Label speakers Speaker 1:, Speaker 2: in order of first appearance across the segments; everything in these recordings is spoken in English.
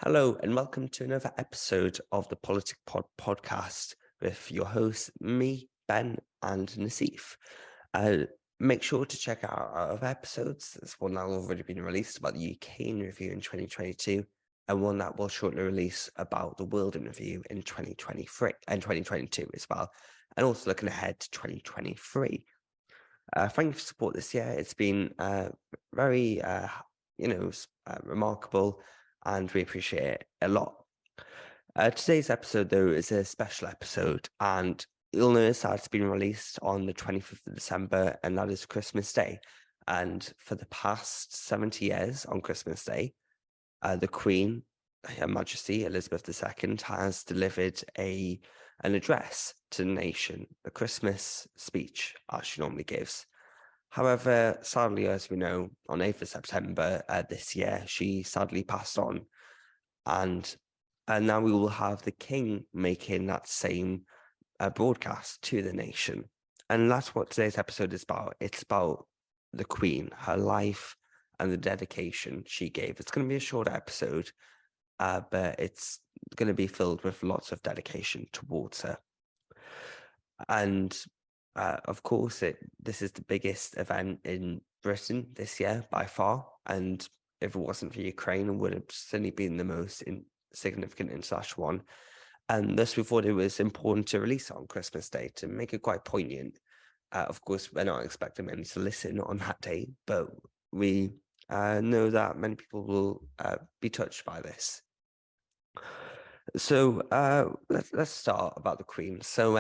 Speaker 1: Hello, and welcome to another episode of the Politic podcast with your hosts, me, Ben, and Nasif. Uh, Make sure to check out our other episodes. There's one that has already been released about the UK in review in 2022, and one that will shortly release about the world in review in 2023 and 2022 as well, and also looking ahead to 2023. Thank you for support this year. It's been very, remarkable, and we appreciate it a lot. Today's episode, though, is a special episode, and you'll notice that it's been released on the 25th of December, and that is Christmas Day. And for the past 70 years on Christmas Day, the Queen, Her Majesty Elizabeth II, has delivered an address to the nation, a Christmas speech, as she normally gives. However, sadly, as we know, on 8th of September this year, she sadly passed on. And now we will have the King making that same broadcast to the nation. And that's what today's episode is about. It's about the Queen, her life, and the dedication she gave. It's going to be a short episode, but it's going to be filled with lots of dedication towards her. And of course, this is the biggest event in Britain this year by far. And if it wasn't for Ukraine, it would have certainly been the most significant international one. And thus, we thought it was important to release it on Christmas Day to make it quite poignant. Of course, we're not expecting many to listen on that day, but we know that many people will be touched by this. So let's start about the Queen. So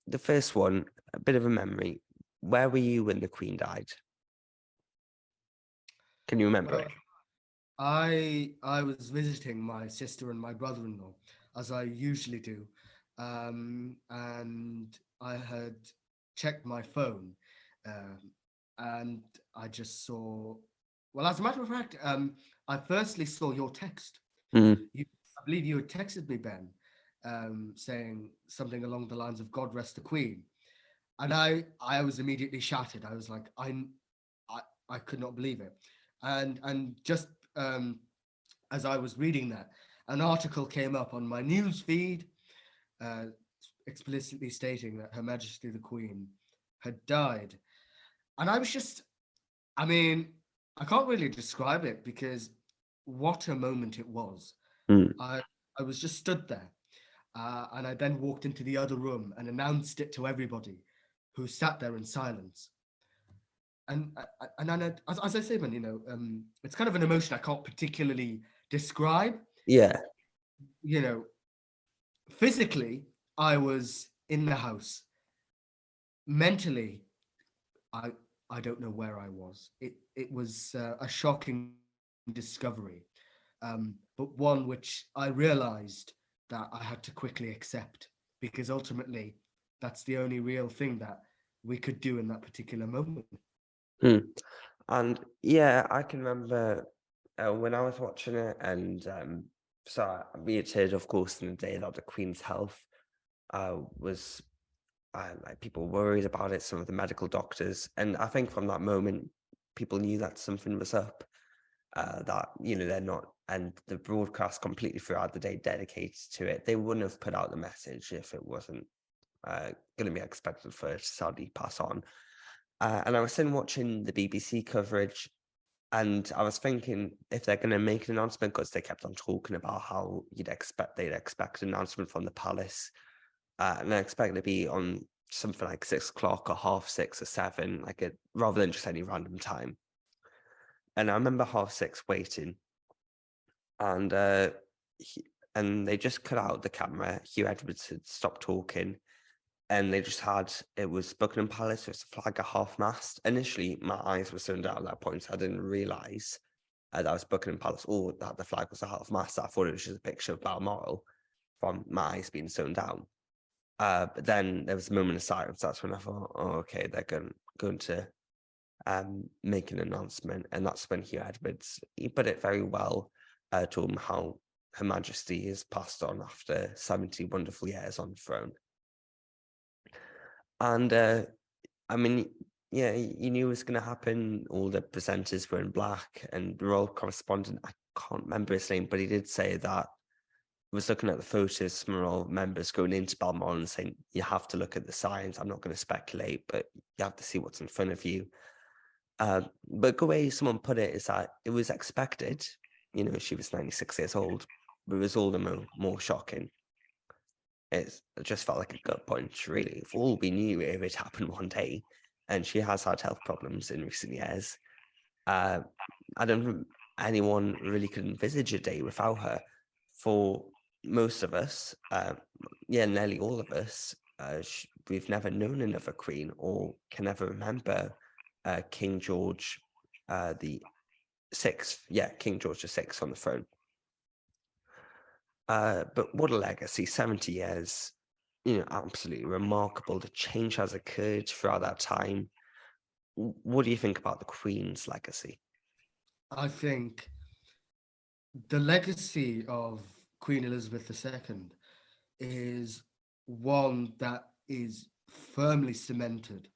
Speaker 1: the first one, a bit of a memory. Where were you when the Queen died? Can you remember
Speaker 2: Well,
Speaker 1: it?
Speaker 2: I was visiting my sister and my brother-in-law, as I usually do, and I had checked my phone, um, and I just saw. Well, as a matter of fact, I firstly saw your text.
Speaker 1: Mm,
Speaker 2: I believe you had texted me, Ben, saying something along the lines of "God rest the Queen," and I was immediately shattered. I was like, I, I could not believe it, and just as I was reading that, an article came up on my news feed, uh, explicitly stating that Her Majesty the Queen had died, and I was just, I mean, I can't really describe it because what a moment it was.
Speaker 1: mm.
Speaker 2: I I was just stood there, and I then walked into the other room and announced it to everybody, who sat there in silence. And as I say, man, it's kind of an emotion I can't particularly describe.
Speaker 1: Yeah.
Speaker 2: You know, physically, I was in the house. Mentally, I I don't know where I was. It was a shocking discovery, but one which I realized that I had to quickly accept because ultimately, that's the only real thing that we could do in that particular moment.
Speaker 1: Mm. And yeah, I can remember when I was watching it, and so we had heard, of course, in the day that the Queen's health was like people worried about it, some of the medical doctors, and I think from that moment, people knew that something was up. That they're not, and the broadcast completely throughout the day dedicated to it. They wouldn't have put out the message if it wasn't going to be expected for her to sadly pass on. And I was sitting watching the BBC coverage, and I was thinking if they're going to make an announcement, because they kept on talking about how they'd expect an announcement from the palace, and I expect it to be on something like 6 o'clock or half six or seven, rather than just any random time. And I remember half six waiting, and he, and they just cut out the camera. Hugh Edwards had stopped talking, and they just had it was Buckingham Palace with the flag at half mast. Initially, my eyes were zoned out at that point, so I didn't realise that was Buckingham Palace or that the flag was at half mast. I thought it was just a picture of Balmoral from my eyes being zoned down. But then there was a moment of silence. That's when I thought, oh, okay, they're going to make an announcement, and that's when Hugh Edwards he put it very well. Told him how Her Majesty is passed on after 70 wonderful years on the throne, and I mean, yeah, you knew it was going to happen. All the presenters were in black, and the royal correspondent. I can't remember his name, but he did say that he was looking at the photos, some royal members going into Balmoral and saying, you have to look at the signs. I'm not going to speculate, but you have to see what's in front of you. But the way someone put it is that it was expected. She was 96 years old, but it was all the more shocking. It just felt like a gut punch, really. If all we knew it would happen one day, and she has had health problems in recent years. Uh, I don't think anyone really could envisage a day without her. For most of us, yeah, nearly all of us, we've never known another queen or can never remember King George the Sixth. Yeah, King George the Sixth on the throne. But what a legacy! 70 years, absolutely remarkable. The change has occurred throughout that time. What do you think about the Queen's legacy?
Speaker 2: I think the legacy of Queen Elizabeth II is one that is firmly cemented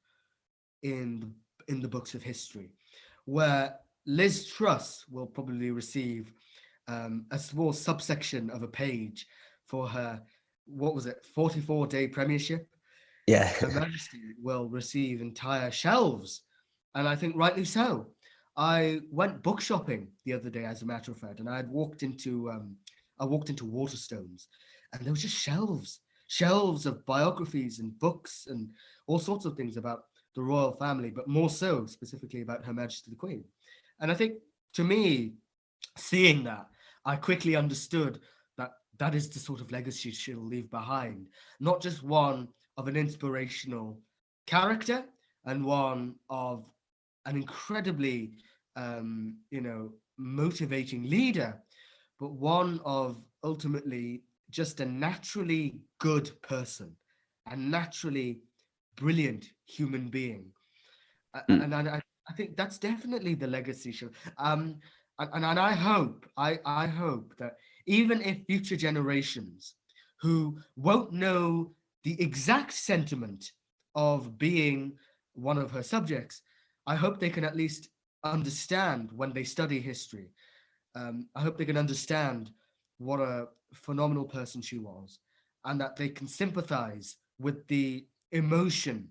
Speaker 2: in the books of history, where Liz Truss will probably receive a small subsection of a page for her, what was it, 44-day premiership.
Speaker 1: Yeah,
Speaker 2: Her Majesty will receive entire shelves, and I think rightly so. I went book shopping the other day, as a matter of fact, and I walked into Waterstones, and there was just shelves of biographies and books and all sorts of things about the royal family, but more so specifically about Her Majesty the Queen. And I think, to me, seeing that, I quickly understood that that is the sort of legacy she'll leave behind, not just one of an inspirational character and one of an incredibly, motivating leader, but one of ultimately just a naturally good person, a naturally brilliant human being.
Speaker 1: Mm,
Speaker 2: And I think that's definitely the legacy show. And I hope that even if future generations who won't know the exact sentiment of being one of her subjects, I hope they can at least understand when they study history. I hope they can understand what a phenomenal person she was, and that they can sympathize with the emotion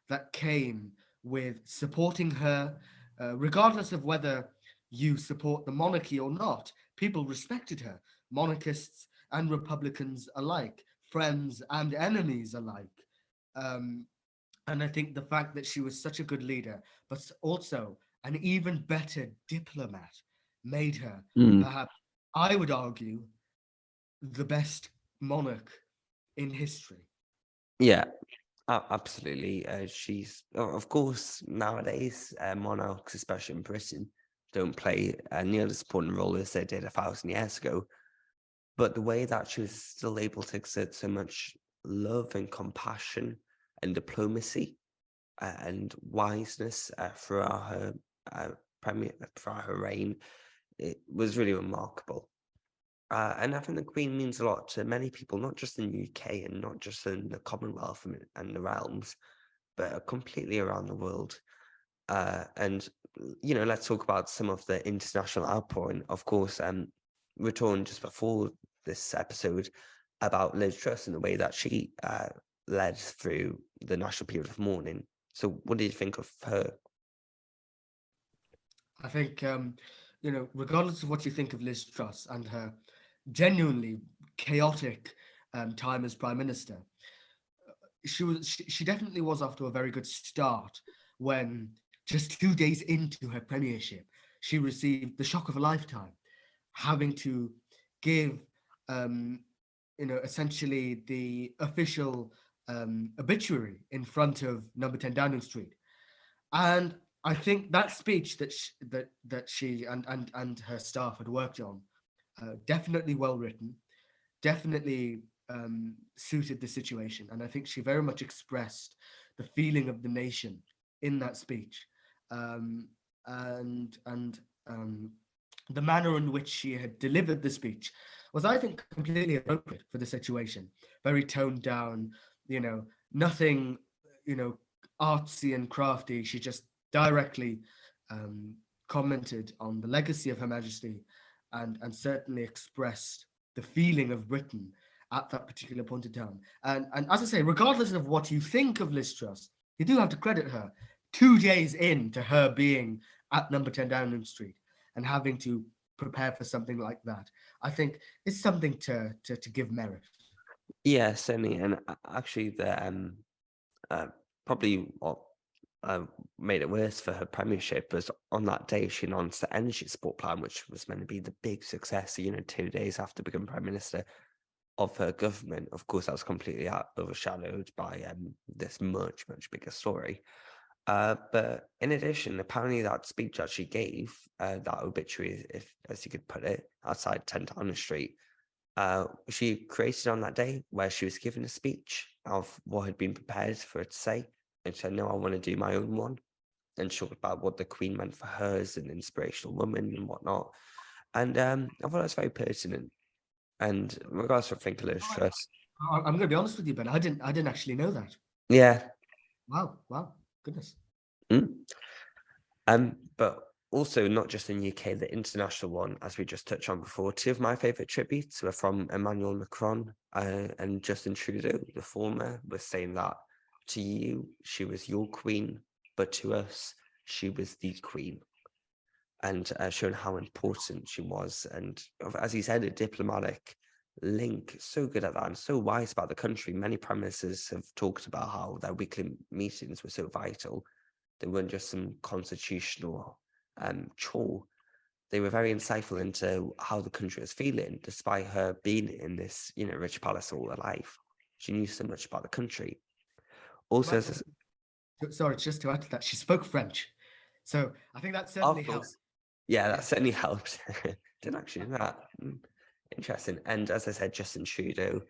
Speaker 2: that came with supporting her, regardless of whether you support the monarchy or not. People respected her, monarchists and Republicans alike, friends and enemies alike. Um, and I think the fact that she was such a good leader, but also an even better diplomat, made her,
Speaker 1: mm.
Speaker 2: perhaps, I would argue, the best monarch in history.
Speaker 1: Yeah, absolutely. She's, of course, nowadays, monarchs, especially in Britain, don't play nearly as important role as they did 1,000 years ago. But the way that she was still able to exert so much love and compassion and diplomacy and wiseness uh, throughout her reign, it was really remarkable. And I think the Queen means a lot to many people, not just in the UK and not just in the Commonwealth and the realms, but completely around the world. And let's talk about some of the international outpouring. Of course, we're talking just before this episode about Liz Truss and the way that she led through the national period of mourning. So, what do you think of her?
Speaker 2: I think, regardless of what you think of Liz Truss and her genuinely chaotic time as Prime Minister, she definitely was off to a very good start when, just 2 days into her premiership, she received the shock of a lifetime, having to give, um, essentially the official obituary in front of Number 10 Downing Street. And I think that speech that she and her staff had worked on, definitely well written, definitely suited the situation, and I think she very much expressed the feeling of the nation in that speech, um, and the manner in which she had delivered the speech was, I think, completely appropriate for the situation. Very toned down, nothing, you know, artsy and crafty. She just directly um, commented on the legacy of Her Majesty and certainly expressed the feeling of Britain at that particular point in time. And as I say, regardless of what you think of Liz Truss, you do have to credit her. 2 days into her being at number 10 Downing Street and having to prepare for something like that, I think it's something to give merit.
Speaker 1: Yeah, certainly. And actually, uh, probably what uh, made it worse for her premiership was on that day she announced the energy support plan, which was meant to be the big success, 2 days after becoming prime minister of her government. Of course, that was completely overshadowed by this much, much bigger story. But in addition, apparently that speech that she gave, that obituary, if as you could put it, outside 10 Downing Street, she created on that day where she was given a speech of what had been prepared for her to say. And she said, no, I want to do my own one. And she talked about what the Queen meant for her as an inspirational woman and whatnot. And I thought it was very pertinent. And regardless of think Liz Truss,
Speaker 2: I'm going to be honest with you, Ben. I didn't actually know that.
Speaker 1: yeah.
Speaker 2: Wow, wow, goodness.
Speaker 1: Mm. But also not just in the UK, the international one, as we just touched on before. Two of my favourite tributes were from Emmanuel Macron and Justin Trudeau. The former was saying that to you, she was your queen, but to us, she was the queen, and showing how important she was. And as he said, a diplomatic link, so good at that and so wise about the country. Many prime ministers have talked about how their weekly meetings were so vital. They weren't just some constitutional chore. They were very insightful into how the country was feeling, despite her being in this, rich palace all her life. She knew so much about the country. Also,
Speaker 2: Might- Sorry, just to add to that, she spoke French, so I think that certainly
Speaker 1: of
Speaker 2: helped.
Speaker 1: course, yeah, that
Speaker 2: Yeah.
Speaker 1: certainly helped. Didn't actually know that. Interesting. And as I said, Justin Trudeau,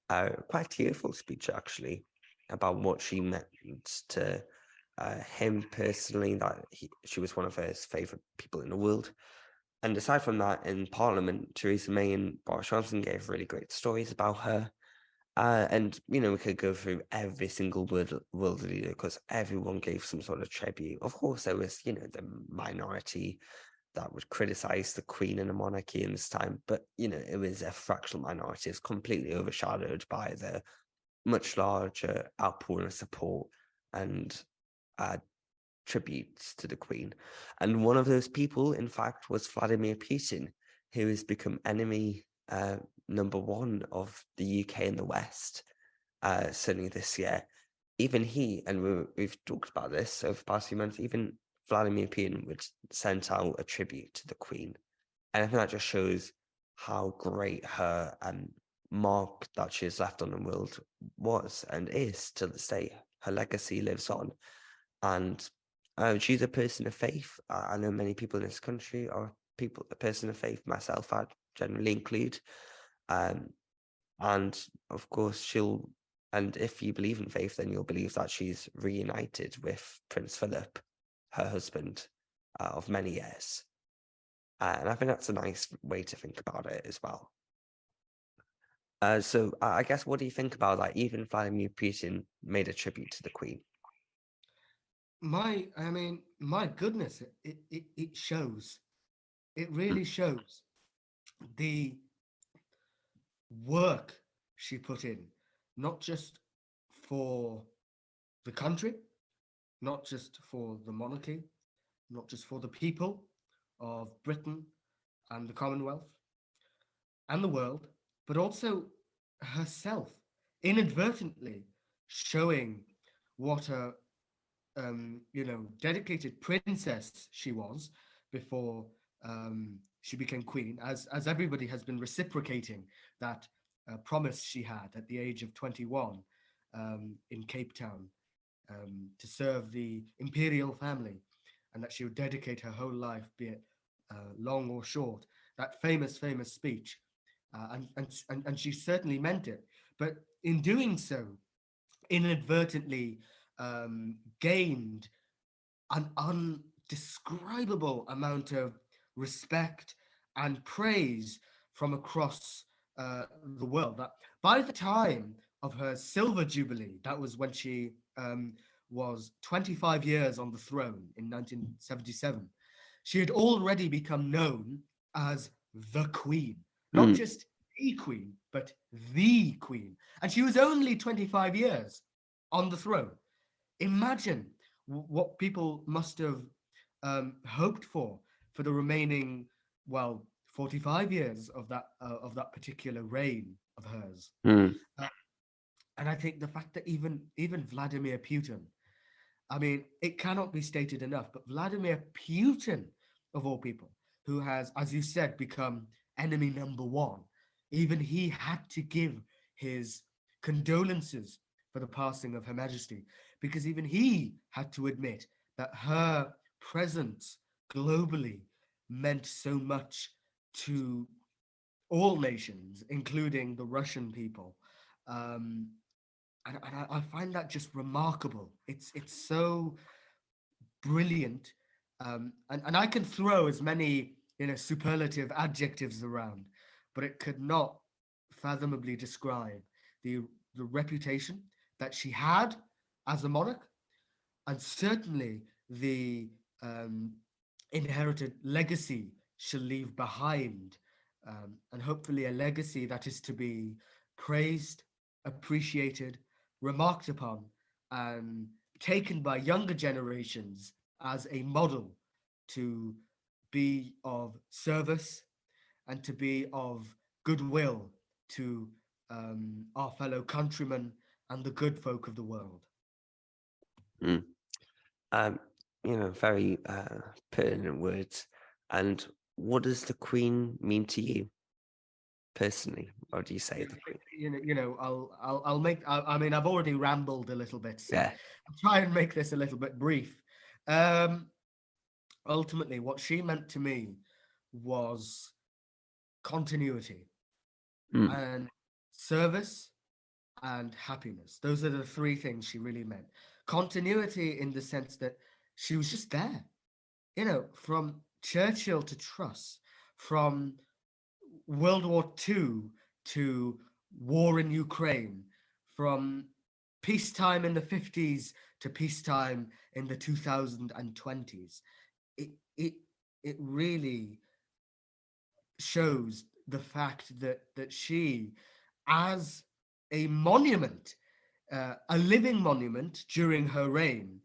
Speaker 1: quite a tearful speech actually about what she meant to him personally, that she was one of his favourite people in the world. And aside from that, in Parliament, Theresa May and Boris Johnson gave really great stories about her. And we could go through every single world leader because everyone gave some sort of tribute. Of course, there was, the minority that would criticize the Queen and the monarchy in this time, but it was a fractional minority. It's completely overshadowed by the much larger outpouring of support and uh, tributes to the Queen. And one of those people, in fact, was Vladimir Putin, who has become enemy number one of the UK and the West, certainly this year. Even he, and we've talked about this over the past few months, even Vladimir Putin would send out a tribute to the Queen. And I think that just shows how great her mark that she has left on the world was and is to this day. Her legacy lives on. And she's a person of faith. I know many people in this country are a person of faith, myself, I generally include. Um, and of course, and if you believe in faith, then you'll believe that she's reunited with Prince Philip, her husband of many years. And I think that's a nice way to think about it as well. So I guess, what do you think about that? Even Vladimir Putin made a tribute to the Queen.
Speaker 2: My goodness, it shows. It really shows the work she put in, not just for the country, not just for the monarchy, not just for the people of Britain and the Commonwealth and the world, but also herself, inadvertently showing what a dedicated princess she was before she became queen, as everybody has been reciprocating that promise she had at the age of 21 in Cape Town to serve the imperial family, and that she would dedicate her whole life, be it long or short. That famous speech, and she certainly meant it. But in doing so, inadvertently gained an undescribable amount of respect and praise from across the world. That by the time of her silver jubilee, that was when she was 25 years on the throne in 1977, she had already become known as the queen, not
Speaker 1: Mm.
Speaker 2: just a queen, but the queen. And she was only 25 years on the throne. Imagine what people must have hoped for the remaining, well, 45 years of that particular reign of hers.
Speaker 1: Mm.
Speaker 2: Uh, and I think the fact that even Vladimir Putin, I mean, it cannot be stated enough, but Vladimir Putin, of all people, who has, as you said, become enemy number one, even he had to give his condolences for the passing of Her Majesty, because even he had to admit that her presence globally meant so much to all nations, including the Russian people. Um, and I find that just remarkable. It's so brilliant, and I can throw as many superlative adjectives around, but it could not fathomably describe the the reputation that she had as a monarch, and certainly the um, inherited legacy she'll leave behind, and hopefully a legacy that is to be praised, appreciated, remarked upon, and taken by younger generations as a model to be of service and to be of goodwill to our fellow countrymen and the good folk of the world.
Speaker 1: Mm. Um, very pertinent words. And what does the Queen mean to you personally? Or do you say
Speaker 2: you,
Speaker 1: the Queen?
Speaker 2: I'll make. I mean, I've already rambled a little bit, so
Speaker 1: Yeah.
Speaker 2: I'll try and make this a little bit brief. Um, Ultimately, what she meant to me was continuity
Speaker 1: Mm.
Speaker 2: and service and happiness. Those are the three things she really meant. Continuity in the sense that she was just there, from Churchill to Truss, from World War II to war in Ukraine, from peacetime in the 50s to peacetime in the 2020s. It, it, it really shows the fact that she, as a monument, a living monument during her reign,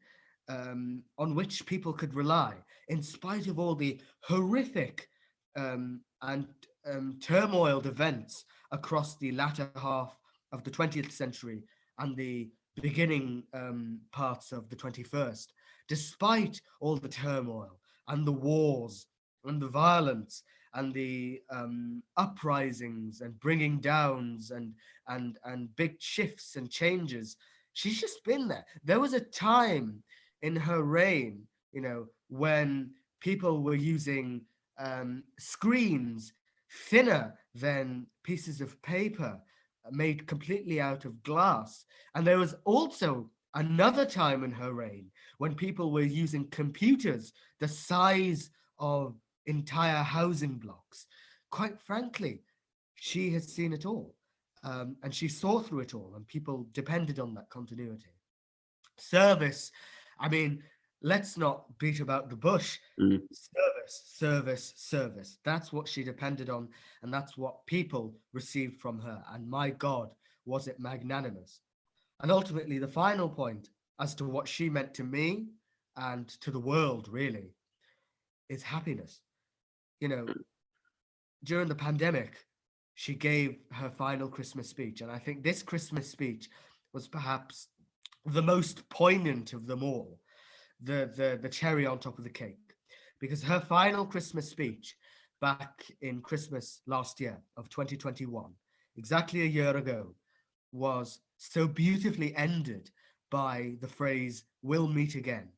Speaker 2: on which people could rely, in spite of all the horrific and turmoiled events across the latter half of the 20th century and the beginning parts of the 21st. Despite all the turmoil and the wars and the violence and the uprisings and bringing downs and big shifts and changes, she's just been there. There was a time in her reign, when people were using screens thinner than pieces of paper made completely out of glass. And there was also another time in her reign when people were using computers the size of entire housing blocks. Quite frankly, she has seen it all, and she saw through it all, and people depended on that continuity. Service, I mean, let's not beat about the bush.
Speaker 1: Mm.
Speaker 2: Service, service, service. That's what she depended on, and that's what people received from her. And my God, was it magnanimous. And ultimately, the final point as to what she meant to me and to the world, really, is happiness. You know, during the pandemic, she gave her final Christmas speech. And I think this Christmas speech was perhaps the most poignant of them all, the cherry on top of the cake. Because her final Christmas speech back in Christmas last year of 2021, exactly a year ago, was so beautifully ended by the phrase, "We'll meet again."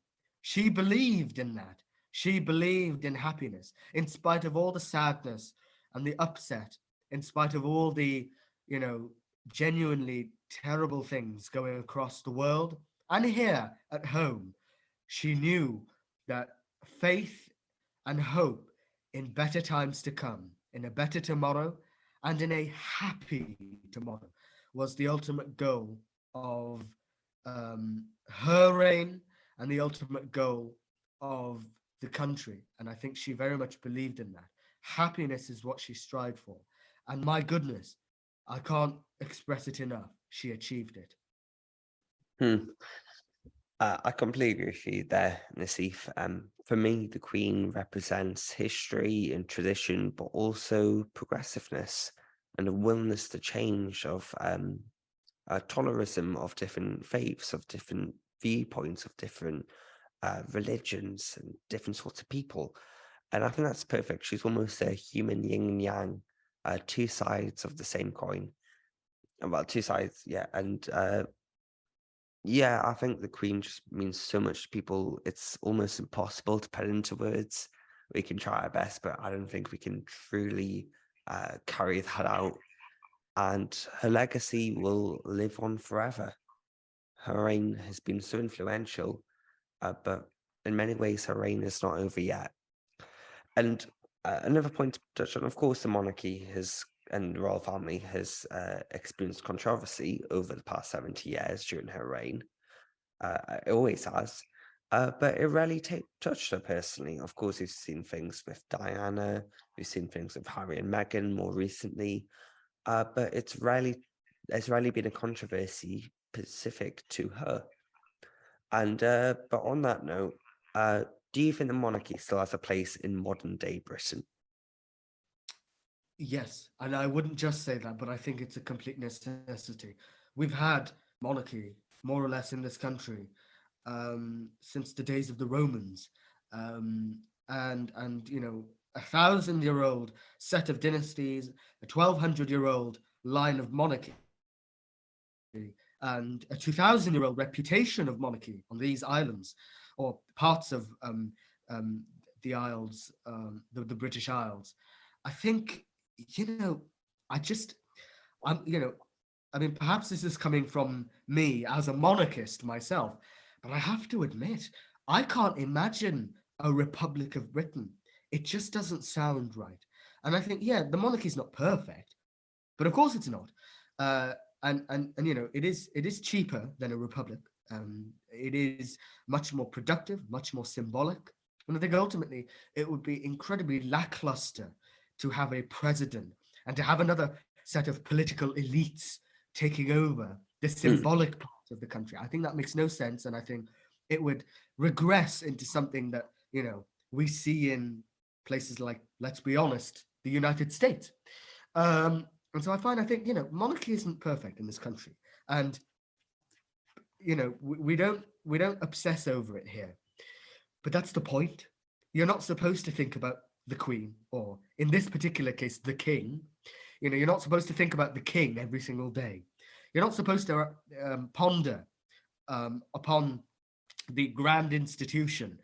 Speaker 2: She believed in that. She believed in happiness, in spite of all the sadness and the upset, in spite of all the, you know, genuinely terrible things going across the world and here at home. She knew that faith and hope in better times to come, in a better tomorrow, and in a happy tomorrow was the ultimate goal of her reign and the ultimate goal of the country. And I think she very much believed in that. Happiness is what she strived for. And my goodness, I can't express it enough. She achieved it.
Speaker 1: Hmm. I completely agree with you there, Nasif. For me, the Queen represents history and tradition, but also progressiveness and a willingness to change of tolerism of different faiths, of different viewpoints, of different religions and different sorts of people. And I think that's perfect. She's almost a human yin and yang, two sides of the same coin. Well, two sides, yeah. And yeah, I think the Queen just means so much to people. It's almost impossible to put it into words. We can try our best, but I don't think we can truly carry that out. And her legacy will live on forever. Her reign has been so influential, but in many ways, her reign is not over yet. And another point to touch on, of course, the monarchy has and the royal family has experienced controversy over the past 70 years during her reign. It always has. But it rarely touched her personally. Of course, we've seen things with Diana, we've seen things with Harry and Meghan more recently, but there's rarely been a controversy specific to her. And but on that note, do you think the monarchy still has a place in modern day Britain?
Speaker 2: Yes, and I wouldn't just say that, but I think it's a complete necessity. We've had monarchy more or less in this country since the days of the Romans, and a 1,000-year-old set of dynasties, a 1,200-year-old line of monarchy, and a 2,000-year-old reputation of monarchy on these islands, or parts of um, the Isles, the British Isles. I think, you know, I just, I'm, I mean, perhaps this is coming from me as a monarchist myself, but I have to admit, I can't imagine a Republic of Britain. It just doesn't sound right. And I think, yeah, the monarchy is not perfect, but of course it's not. Uh, and it is cheaper than a republic. It is much more productive, much more symbolic. And I think ultimately it would be incredibly lackluster to have a president and to have another set of political elites taking over the
Speaker 1: Mm,
Speaker 2: symbolic part of the country. I think that makes no sense, and I think it would regress into something that we see in places like, let's be honest, the United States. And so I think monarchy isn't perfect in this country, and we don't obsess over it here. But that's the point. You're not supposed to think about the Queen, or in this particular case, the King. You're not supposed to think about the King every single day. You're not supposed to ponder upon the grand institution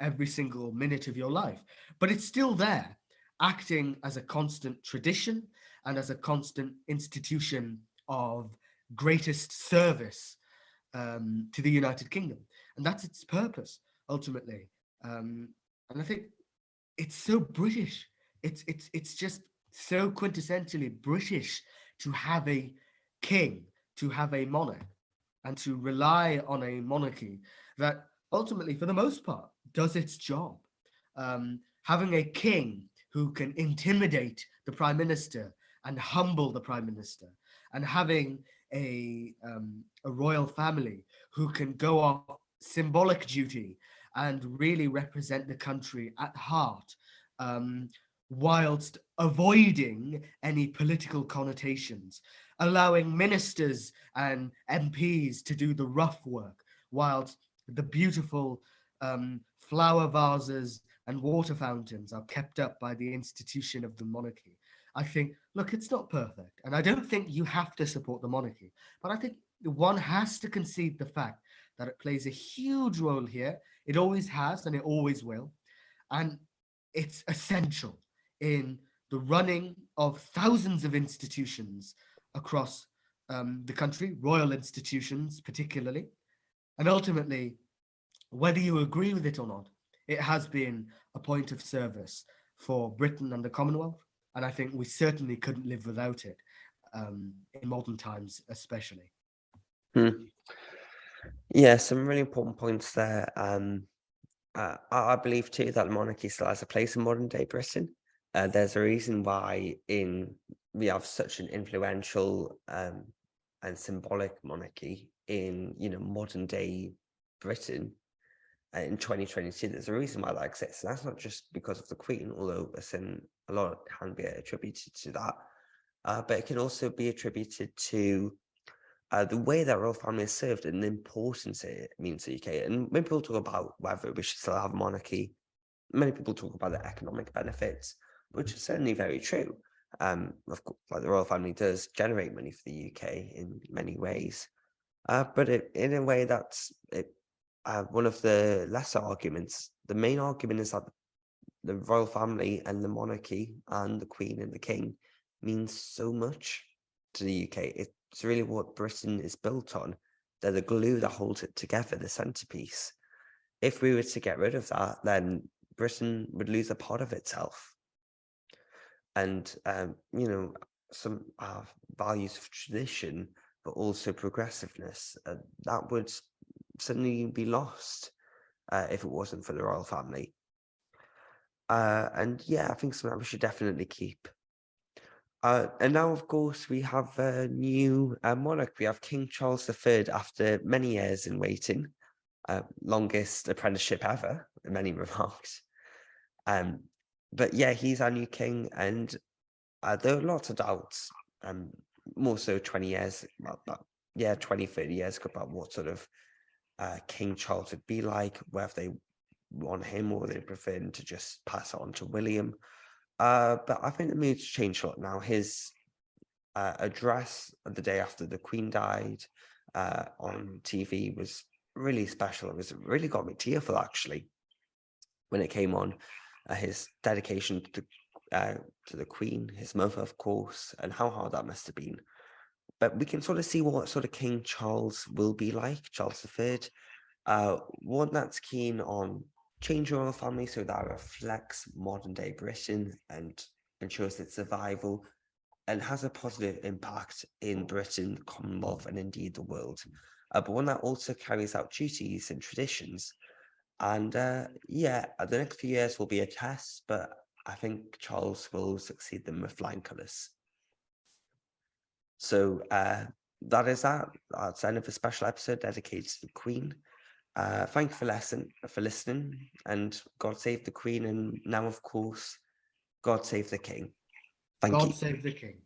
Speaker 2: every single minute of your life. But it's still there, acting as a constant tradition and as a constant institution of greatest service to the United Kingdom. And that's its purpose, ultimately. And I think it's so British. It's just so quintessentially British to have a king, to have a monarch, and to rely on a monarchy that ultimately, for the most part, does its job. Having a king who can intimidate the prime minister and humble the prime minister, and having a royal family who can go off symbolic duty and really represent the country at heart, um, whilst avoiding any political connotations, allowing ministers and MPs to do the rough work, whilst the beautiful flower vases and water fountains are kept up by the institution of the monarchy. I think, look, it's not perfect. And I don't think you have to support the monarchy, but I think one has to concede the fact that it plays a huge role here. It always has and it always will. And it's essential in the running of thousands of institutions across the country, royal institutions particularly. And ultimately, whether you agree with it or not, it has been a point of service for Britain and the Commonwealth. And I think we certainly couldn't live without it in modern times, especially.
Speaker 1: mm. Yeah, some really important points there. I believe too that the monarchy still has a place in modern day Britain. There's a reason why we have such an influential and symbolic monarchy in modern day Britain in 2022. There's a reason why that exists. And that's not just because of the Queen, although a lot can be attributed to that, but it can also be attributed to the way that royal family is served and the importance it means to the UK. And when people talk about whether we should still have a monarchy, many people talk about the economic benefits, which is certainly very true. Of course, like the royal family does generate money for the UK in many ways, but in a way that's one of the lesser arguments. The main argument is that the royal family and the monarchy and the Queen and the King means so much to the UK. It's really what Britain is built on. They're the glue that holds it together, the centerpiece. If we were to get rid of that, then Britain would lose a part of itself. And, some values of tradition, but also progressiveness, that would suddenly be lost if it wasn't for the royal family. And yeah, I think something that we should definitely keep. And now, of course, we have a new monarch. We have King Charles III after many years in waiting, longest apprenticeship ever, many remarked. Um, but yeah, he's our new king, and there are lots of doubts, more so 20 years, yeah, 20, 30 years ago about what sort of King Charles would be like, whether they want him or they prefer him to just pass it on to William. But I think the mood's changed a lot now. His address the day after the Queen died on TV was really special. Really got me tearful actually when it came on. His dedication to the Queen, his mother, of course, and how hard that must have been. But we can sort of see what sort of King Charles will be like, Charles III. One that's keen on changing royal family so that reflects modern day Britain and ensures its survival and has a positive impact in Britain, Commonwealth, and indeed the world. But one that also carries out duties and traditions. And yeah, the next few years will be a test, but I think Charles will succeed them with flying colours. So that is that. That's the end of a special episode dedicated to the Queen. Thank you for listening, and God save the Queen, and now, of course, God save the King. Thank
Speaker 2: God
Speaker 1: you.
Speaker 2: save the king.